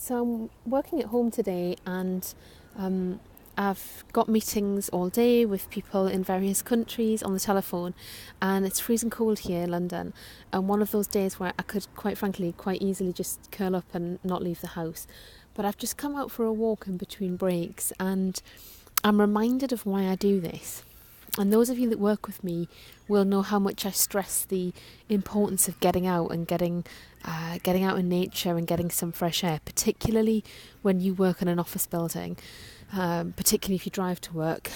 So I'm working at home today, and I've got meetings all day with people in various countries on the telephone, and it's freezing cold here in London. And one of those days where I could, quite frankly, quite easily just curl up and not leave the house. But I've just come out for a walk in between breaks, and I'm reminded of why I do this. And those of you that work with me will know how much I stress the importance of getting out and getting out in nature and getting some fresh air, particularly when you work in an office building, particularly if you drive to work.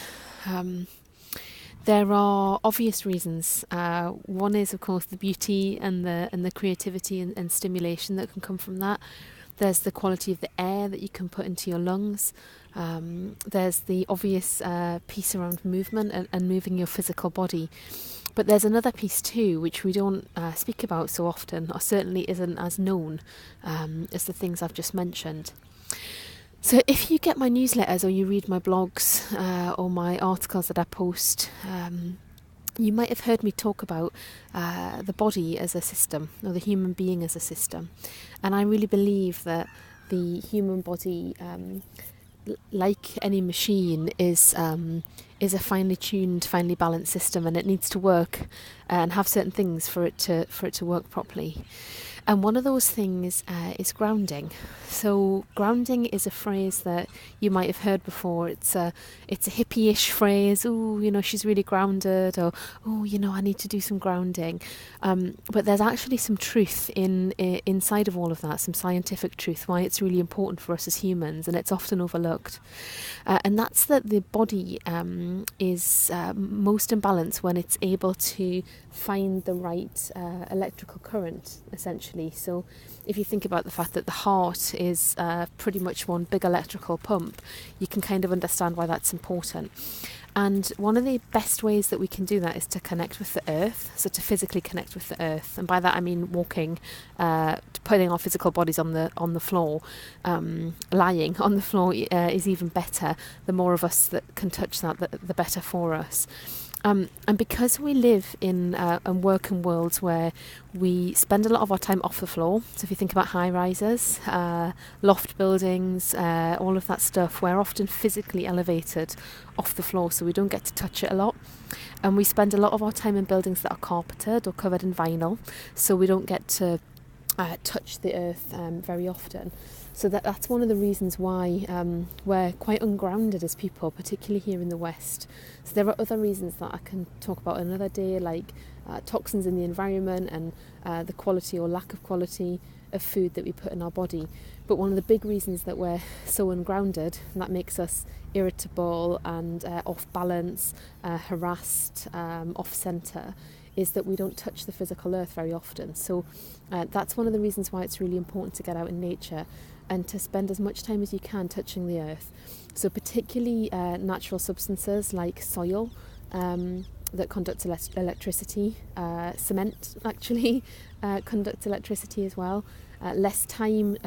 There are obvious reasons. One is, of course, the beauty and the creativity and stimulation that can come from that. There's the quality of the air that you can put into your lungs. There's the obvious piece around movement and moving your physical body. But there's another piece too, which we don't speak about so often, or certainly isn't as known as the things I've just mentioned. So if you get my newsletters or you read my blogs or my articles that I post, you might have heard me talk about the body as a system, or the human being as a system. And I really believe that the human body, like any machine, is a finely tuned, finely balanced system, and it needs to work and have certain things for it to work properly. And one of those things is grounding. So grounding is a phrase that you might have heard before. It's a hippie-ish phrase. Oh, she's really grounded, or oh, I need to do some grounding. But there's actually some truth inside of all of that, some scientific truth, why it's really important for us as humans, and it's often overlooked. And that's that the body is most in balance when it's able to find the right electrical current, essentially. So if you think about the fact that the heart is pretty much one big electrical pump, you can kind of understand why that's important. And one of the best ways that we can do that is to connect with the earth, so to physically connect with the earth. And by that I mean walking, putting our physical bodies on the floor. Lying on the floor is even better. The more of us that can touch that, the better for us. And because we live in and work in worlds where we spend a lot of our time off the floor, so if you think about high rises, loft buildings, all of that stuff, we're often physically elevated off the floor, so we don't get to touch it a lot. And we spend a lot of our time in buildings that are carpeted or covered in vinyl, so we don't get to touch the earth very often. So that's one of the reasons why we're quite ungrounded as people, particularly here in the West. So there are other reasons that I can talk about another day, like toxins in the environment and the quality or lack of quality of food that we put in our body. But one of the big reasons that we're so ungrounded, and that makes us irritable and off balance, harassed, off centre, is that we don't touch the physical earth very often. So that's one of the reasons why it's really important to get out in nature and to spend as much time as you can touching the earth. So particularly natural substances like soil that conduct electricity, cement actually conducts electricity as well. Less time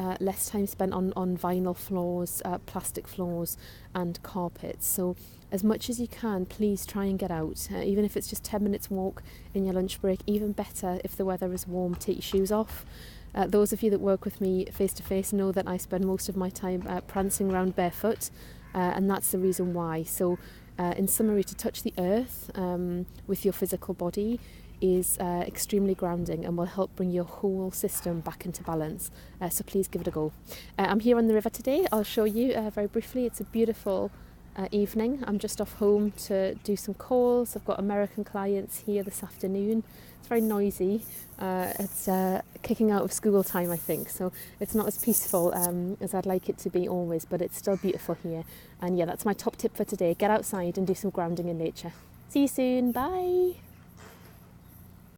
spent on vinyl floors, plastic floors and carpets. So as much as you can, please try and get out, even if it's just 10 minutes walk in your lunch break. Even better if the weather is warm, take your shoes off. Those of you that work with me face to face know that I spend most of my time prancing around barefoot, and that's the reason why. So in summary, to touch the earth with your physical body is extremely grounding and will help bring your whole system back into balance. So please give it a go. I'm here on the river today. I'll show you very briefly. It's a beautiful evening. I'm just off home to do some calls. I've got American clients here this afternoon. It's very noisy. It's kicking out of school time, I think, so it's not as peaceful as I'd like it to be always, but it's still beautiful here. And yeah, that's my top tip for today. Get outside and do some grounding in nature. See you soon. Bye.